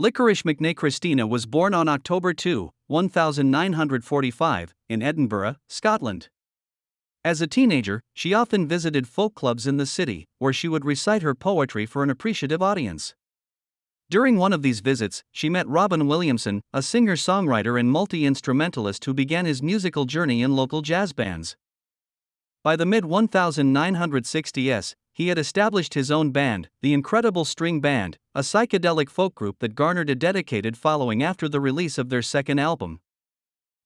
Licorice McNay Christina was born on October 2, 1945, in Edinburgh, Scotland. As a teenager, she often visited folk clubs in the city, where she would recite her poetry for an appreciative audience. During one of these visits, she met Robin Williamson, a singer-songwriter and multi-instrumentalist who began his musical journey in local jazz bands. By the mid-1960s, he had established his own band, the Incredible String Band, a psychedelic folk group that garnered a dedicated following after the release of their second album.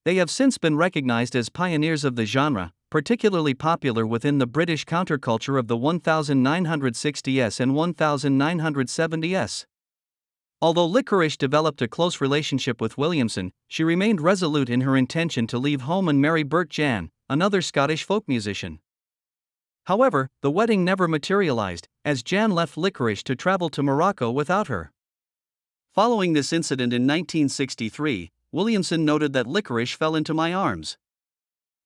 They have since been recognized as pioneers of the genre, particularly popular within the British counterculture of the 1960s and 1970s. Although Licorice developed a close relationship with Williamson, she remained resolute in her intention to leave home and marry Bert Jan, another Scottish folk musician. However, the wedding never materialized, as Jan left Licorice to travel to Morocco without her. Following this incident in 1963, Williamson noted that Licorice fell into my arms.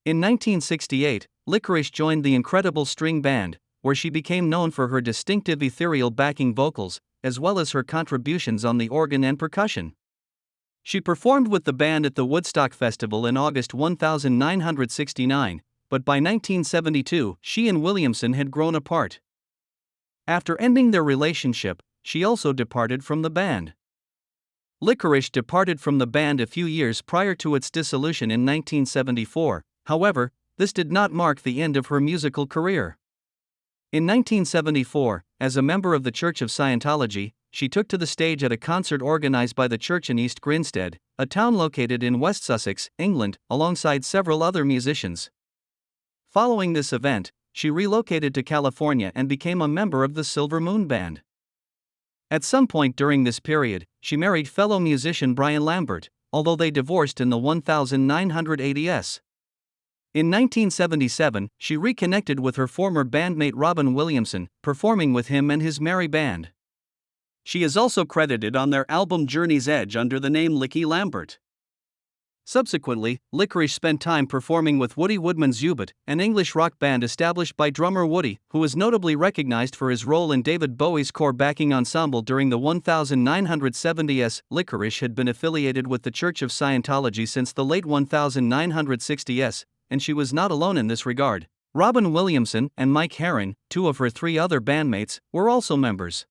In 1968, Licorice joined the Incredible String Band, where she became known for her distinctive ethereal backing vocals, as well as her contributions on the organ and percussion. She performed with the band at the Woodstock Festival in August 1969, but by 1972, she and Williamson had grown apart. After ending their relationship, she also departed from the band. Licorice departed from the band a few years prior to its dissolution in 1974, however, this did not mark the end of her musical career. In 1974, as a member of the Church of Scientology, she took to the stage at a concert organized by the church in East Grinstead, a town located in West Sussex, England, alongside several other musicians. Following this event, she relocated to California and became a member of the Silver Moon Band. At some point during this period, she married fellow musician Brian Lambert, although they divorced in the 1980s. In 1977, she reconnected with her former bandmate Robin Williamson, performing with him and his merry band. She is also credited on their album Journey's Edge under the name Licky Lambert. Subsequently, Licorice spent time performing with Woody Woodman's U-Boot, an English rock band established by drummer Woody, who is notably recognized for his role in David Bowie's core backing ensemble during the 1970s. Licorice had been affiliated with the Church of Scientology since the late 1960s, and she was not alone in this regard. Robin Williamson and Mike Herron, two of her three other bandmates, were also members.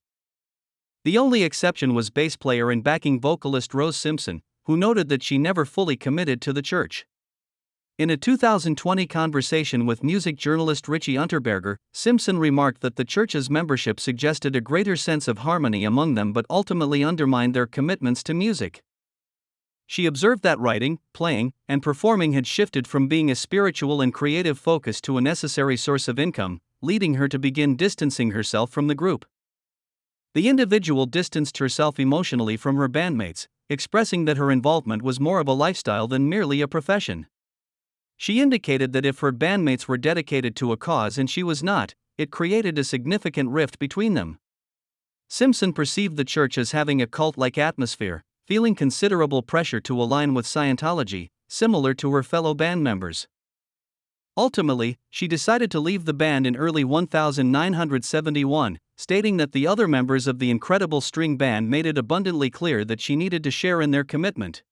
The only exception was bass player and backing vocalist Rose Simpson, who noted that she never fully committed to the church. In a 2020 conversation with music journalist Richie Unterberger, Simpson remarked that the church's membership suggested a greater sense of harmony among them but ultimately undermined their commitments to music. She observed that writing, playing, and performing had shifted from being a spiritual and creative focus to a necessary source of income, leading her to begin distancing herself from the group. The individual distanced herself emotionally from her bandmates, expressing that her involvement was more of a lifestyle than merely a profession. She indicated that if her bandmates were dedicated to a cause and she was not, it created a significant rift between them. Simpson perceived the church as having a cult-like atmosphere, feeling considerable pressure to align with Scientology, similar to her fellow band members. Ultimately, she decided to leave the band in early 1971, stating that the other members of the Incredible String Band made it abundantly clear that she needed to share in their commitment.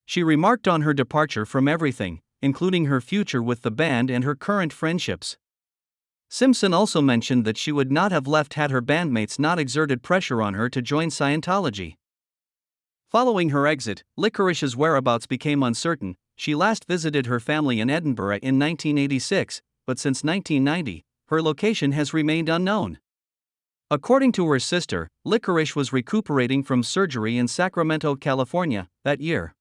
She remarked on her departure from everything, including her future with the band and her current friendships. Simpson also mentioned that she would not have left had her bandmates not exerted pressure on her to join Scientology. Following her exit, Licorice's whereabouts became uncertain. She last visited her family in Edinburgh in 1986, but since 1990, her location has remained unknown. According to her sister, Licorice was recuperating from surgery in Sacramento, California, that year.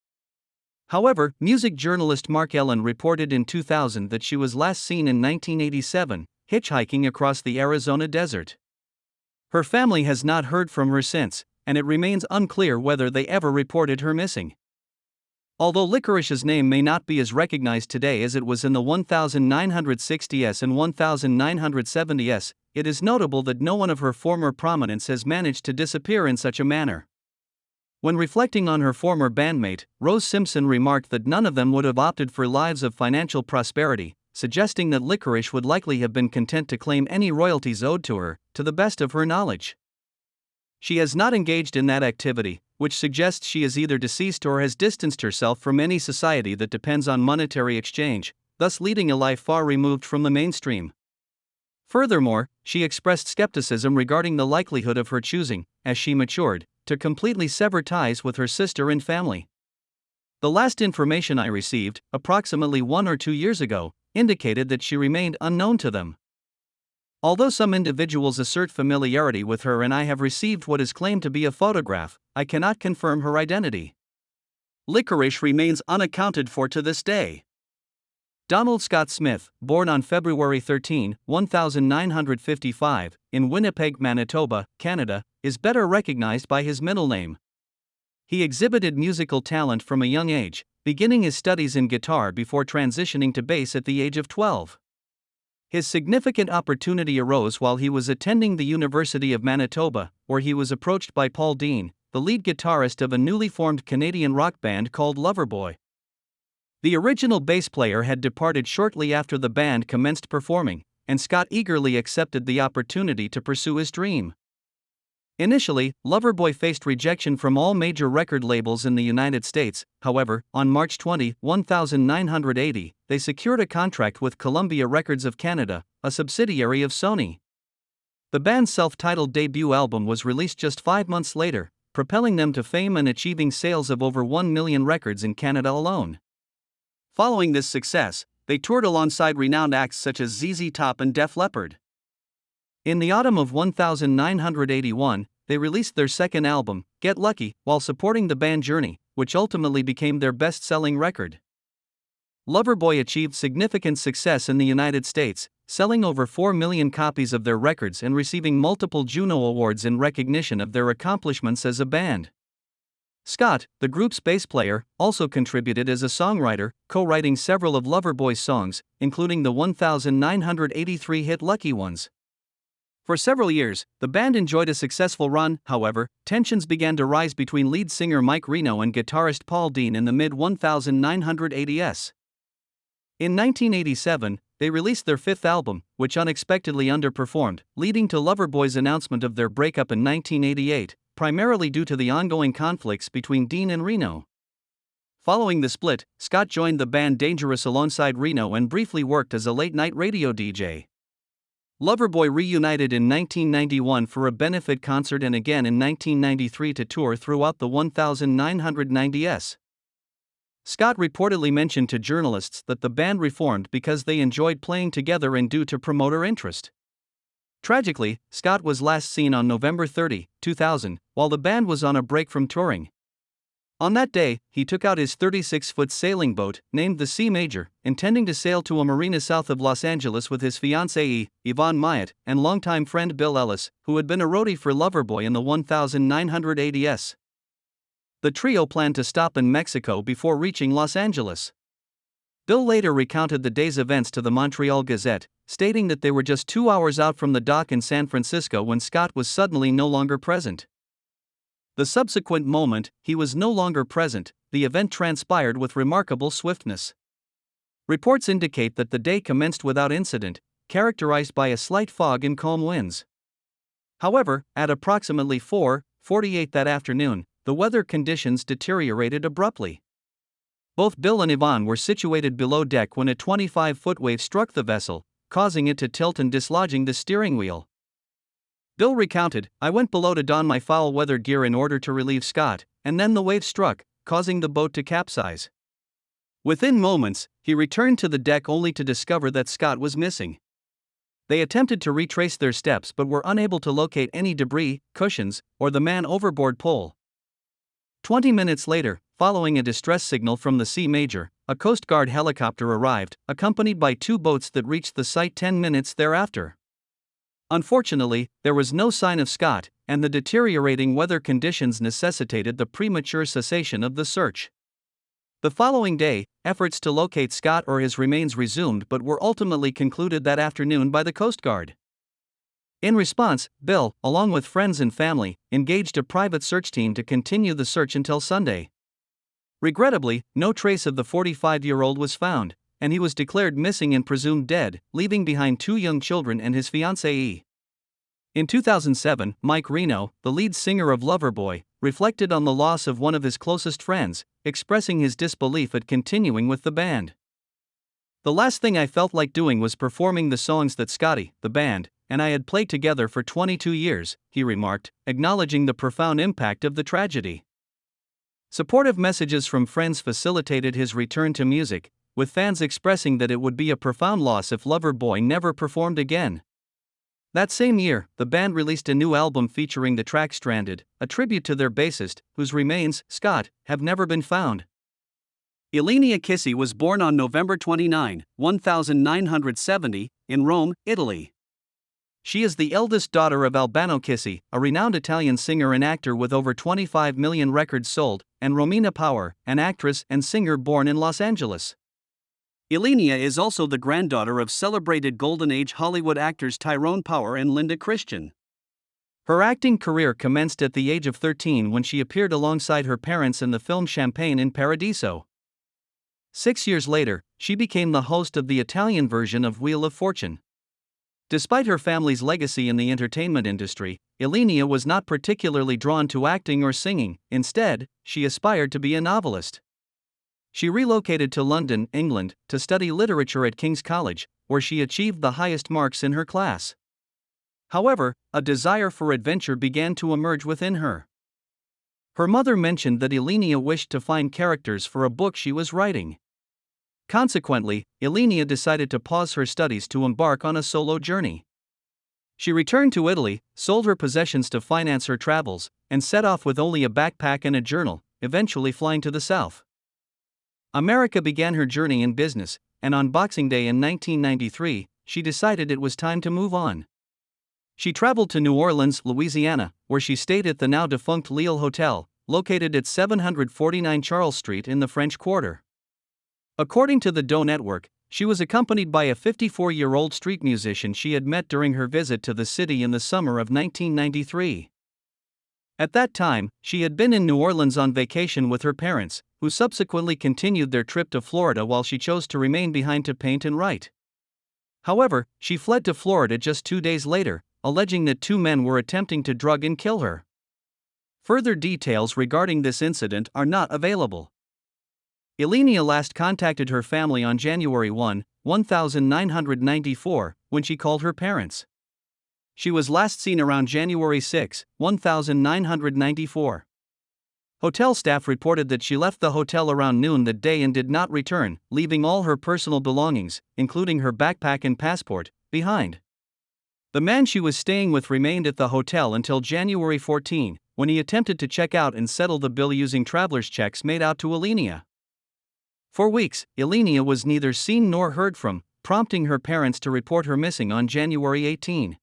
However, music journalist Mark Ellen reported in 2000 that she was last seen in 1987, hitchhiking across the Arizona desert. Her family has not heard from her since, and it remains unclear whether they ever reported her missing. Although Licorice's name may not be as recognized today as it was in the 1960s and 1970s, it is notable that no one of her former prominence has managed to disappear in such a manner. When reflecting on her former bandmate, Rose Simpson remarked that none of them would have opted for lives of financial prosperity, suggesting that Licorice would likely have been content to claim any royalties owed to her, to the best of her knowledge. She has not engaged in that activity, which suggests she is either deceased or has distanced herself from any society that depends on monetary exchange, thus leading a life far removed from the mainstream. Furthermore, she expressed skepticism regarding the likelihood of her choosing, as she matured, to completely sever ties with her sister and family. The last information I received, approximately 1 or 2 years ago, indicated that she remained unknown to them. Although some individuals assert familiarity with her and I have received what is claimed to be a photograph, I cannot confirm her identity. Licorice remains unaccounted for to this day. Donald Scott Smith, born on February 13, 1955, in Winnipeg, Manitoba, Canada, is better recognized by his middle name. He exhibited musical talent from a young age, beginning his studies in guitar before transitioning to bass at the age of 12. His significant opportunity arose while he was attending the University of Manitoba, where he was approached by Paul Dean, the lead guitarist of a newly formed Canadian rock band called Loverboy. The original bass player had departed shortly after the band commenced performing, and Scott eagerly accepted the opportunity to pursue his dream. Initially, Loverboy faced rejection from all major record labels in the United States. However, on March 20, 1980, they secured a contract with Columbia Records of Canada, a subsidiary of Sony. The band's self-titled debut album was released just 5 months later, propelling them to fame and achieving sales of over 1 million records in Canada alone. Following this success, they toured alongside renowned acts such as ZZ Top and Def Leppard. In the autumn of 1981, they released their second album, Get Lucky, while supporting the band Journey, which ultimately became their best-selling record. Loverboy achieved significant success in the United States, selling over 4 million copies of their records and receiving multiple Juno Awards in recognition of their accomplishments as a band. Scott, the group's bass player, also contributed as a songwriter, co-writing several of Loverboy's songs, including the 1983 hit Lucky Ones. For several years, the band enjoyed a successful run. However, tensions began to rise between lead singer Mike Reno and guitarist Paul Dean in the mid-1980s. In 1987, they released their fifth album, which unexpectedly underperformed, leading to Loverboy's announcement of their breakup in 1988, primarily due to the ongoing conflicts between Dean and Reno. Following the split, Scott joined the band Dangerous alongside Reno and briefly worked as a late-night radio DJ. Loverboy reunited in 1991 for a benefit concert and again in 1993 to tour throughout the 1990s. Scott reportedly mentioned to journalists that the band reformed because they enjoyed playing together and due to promoter interest. Tragically, Scott was last seen on November 30, 2000, while the band was on a break from touring. On that day, he took out his 36-foot sailing boat, named the Sea Major, intending to sail to a marina south of Los Angeles with his fiancée, Yvonne Myatt, and longtime friend Bill Ellis, who had been a roadie for Loverboy in the 1980s. The trio planned to stop in Mexico before reaching Los Angeles. Bill later recounted the day's events to the Montreal Gazette, stating that they were just 2 hours out from the dock in San Francisco when Scott was suddenly no longer present. The subsequent moment he was no longer present, the event transpired with remarkable swiftness. Reports indicate that the day commenced without incident, characterized by a slight fog and calm winds. However, at approximately 4:48 that afternoon, the weather conditions deteriorated abruptly. Both Bill and Yvonne were situated below deck when a 25-foot wave struck the vessel, causing it to tilt and dislodging the steering wheel. Bill recounted, "I went below to don my foul-weather gear in order to relieve Scott, and then the wave struck, causing the boat to capsize. Within moments, he returned to the deck only to discover that Scott was missing. They attempted to retrace their steps but were unable to locate any debris, cushions, or the man overboard pole." 20 minutes later, following a distress signal from the Sea Major, a Coast Guard helicopter arrived, accompanied by 2 boats that reached the site 10 minutes thereafter. Unfortunately, there was no sign of Scott, and the deteriorating weather conditions necessitated the premature cessation of the search. The following day, efforts to locate Scott or his remains resumed but were ultimately concluded that afternoon by the Coast Guard. In response, Bill, along with friends and family, engaged a private search team to continue the search until Sunday. Regrettably, no trace of the 45-year-old was found, and he was declared missing and presumed dead, leaving behind 2 young children and his fiancée. In 2007, Mike Reno, the lead singer of Loverboy, reflected on the loss of one of his closest friends, expressing his disbelief at continuing with the band. "The last thing I felt like doing was performing the songs that Scotty, the band, and I had played together for 22 years, he remarked, acknowledging the profound impact of the tragedy. Supportive messages from friends facilitated his return to music, with fans expressing that it would be a profound loss if Loverboy never performed again. That same year, the band released a new album featuring the track Stranded, a tribute to their bassist, whose remains, Scott, have never been found. Ilenia Kissi was born on November 29, 1970, in Rome, Italy. She is the eldest daughter of Albano Kissi, a renowned Italian singer and actor with over 25 million records sold, and Romina Power, an actress and singer born in Los Angeles. Ilenia is also the granddaughter of celebrated Golden Age Hollywood actors Tyrone Power and Linda Christian. Her acting career commenced at the age of 13 when she appeared alongside her parents in the film Champagne in Paradiso. 6 years later, she became the host of the Italian version of Wheel of Fortune. Despite her family's legacy in the entertainment industry, Ilenia was not particularly drawn to acting or singing. Instead, she aspired to be a novelist. She relocated to London, England, to study literature at King's College, where she achieved the highest marks in her class. However, a desire for adventure began to emerge within her. Her mother mentioned that Ilenia wished to find characters for a book she was writing. Consequently, Ilenia decided to pause her studies to embark on a solo journey. She returned to Italy, sold her possessions to finance her travels, and set off with only a backpack and a journal, eventually flying to the south. America began her journey in business, and on Boxing Day in 1993, she decided it was time to move on. She traveled to New Orleans, Louisiana, where she stayed at the now-defunct Lille Hotel, located at 749 Charles Street in the French Quarter. According to the Doe Network, she was accompanied by a 54-year-old street musician she had met during her visit to the city in the summer of 1993. At that time, she had been in New Orleans on vacation with her parents, who subsequently continued their trip to Florida while she chose to remain behind to paint and write. However, she fled to Florida just 2 days later, alleging that 2 men were attempting to drug and kill her. Further details regarding this incident are not available. Ilenia last contacted her family on January 1, 1994, when she called her parents. She was last seen around January 6, 1994. Hotel staff reported that she left the hotel around noon that day and did not return, leaving all her personal belongings, including her backpack and passport, behind. The man she was staying with remained at the hotel until January 14, when he attempted to check out and settle the bill using traveler's checks made out to Ilenia. For weeks, Ilenia was neither seen nor heard from, prompting her parents to report her missing on January 18.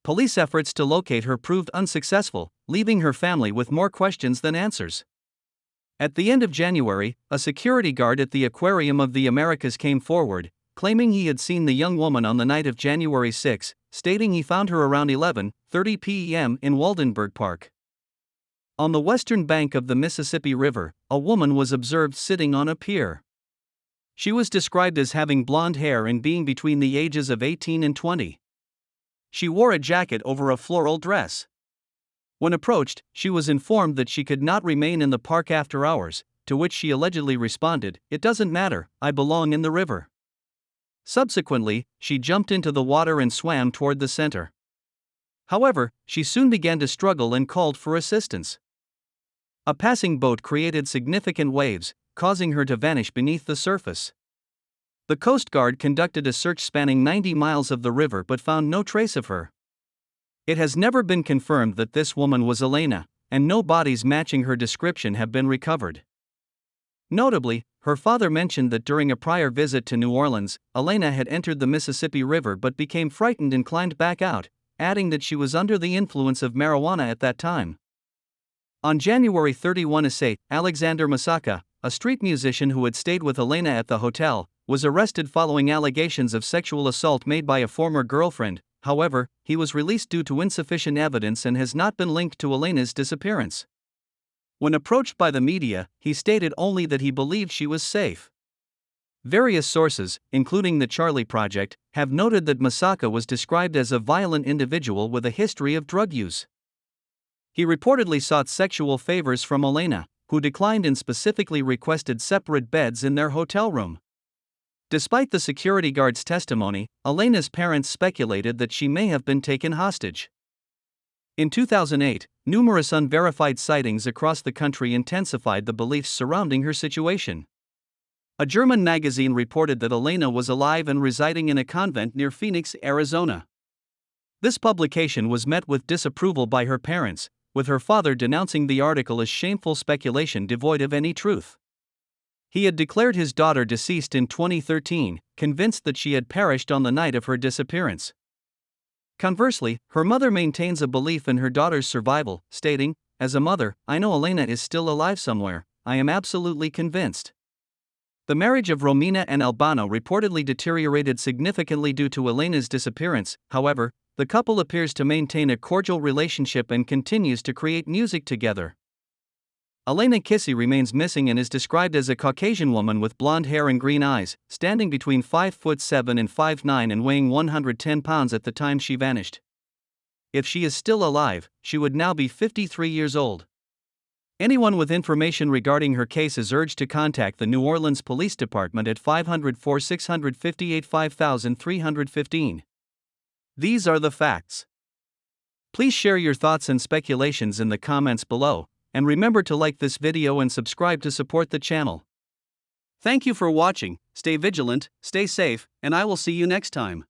Police efforts to locate her proved unsuccessful, leaving her family with more questions than answers. At the end of January, a security guard at the Aquarium of the Americas came forward, claiming he had seen the young woman on the night of January 6, stating he found her around 11:30 p.m. in Waldenburg Park. On the western bank of the Mississippi River, a woman was observed sitting on a pier. She was described as having blonde hair and being between the ages of 18 and 20. She wore a jacket over a floral dress. When approached, she was informed that she could not remain in the park after hours, to which she allegedly responded, "It doesn't matter, I belong in the river." Subsequently, she jumped into the water and swam toward the center. However, she soon began to struggle and called for assistance. A passing boat created significant waves, causing her to vanish beneath the surface. The Coast Guard conducted a search spanning 90 miles of the river but found no trace of her. It has never been confirmed that this woman was Elena, and no bodies matching her description have been recovered. Notably, her father mentioned that during a prior visit to New Orleans, Elena had entered the Mississippi River but became frightened and climbed back out, adding that she was under the influence of marijuana at that time. On January 31, Alexander Masaka, a street musician who had stayed with Elena at the hotel, was arrested following allegations of sexual assault made by a former girlfriend. However, he was released due to insufficient evidence and has not been linked to Elena's disappearance. When approached by the media, he stated only that he believed she was safe. Various sources, including the Charlie Project, have noted that Masaka was described as a violent individual with a history of drug use. He reportedly sought sexual favors from Elena, who declined and specifically requested separate beds in their hotel room. Despite the security guard's testimony, Elena's parents speculated that she may have been taken hostage. In 2008, numerous unverified sightings across the country intensified the beliefs surrounding her situation. A German magazine reported that Elena was alive and residing in a convent near Phoenix, Arizona. This publication was met with disapproval by her parents, with her father denouncing the article as shameful speculation devoid of any truth. He had declared his daughter deceased in 2013, convinced that she had perished on the night of her disappearance. Conversely, her mother maintains a belief in her daughter's survival, stating, "As a mother, I know Elena is still alive somewhere, I am absolutely convinced." The marriage of Romina and Albano reportedly deteriorated significantly due to Elena's disappearance. However, the couple appears to maintain a cordial relationship and continues to create music together. Elena Kissy remains missing and is described as a Caucasian woman with blonde hair and green eyes, standing between 5'7" and 5'9" and weighing 110 pounds at the time she vanished. If she is still alive, she would now be 53 years old. Anyone with information regarding her case is urged to contact the New Orleans Police Department at 504-658-5315. These are the facts. Please share your thoughts and speculations in the comments below, and remember to like this video and subscribe to support the channel. Thank you for watching, stay vigilant, stay safe, and I will see you next time.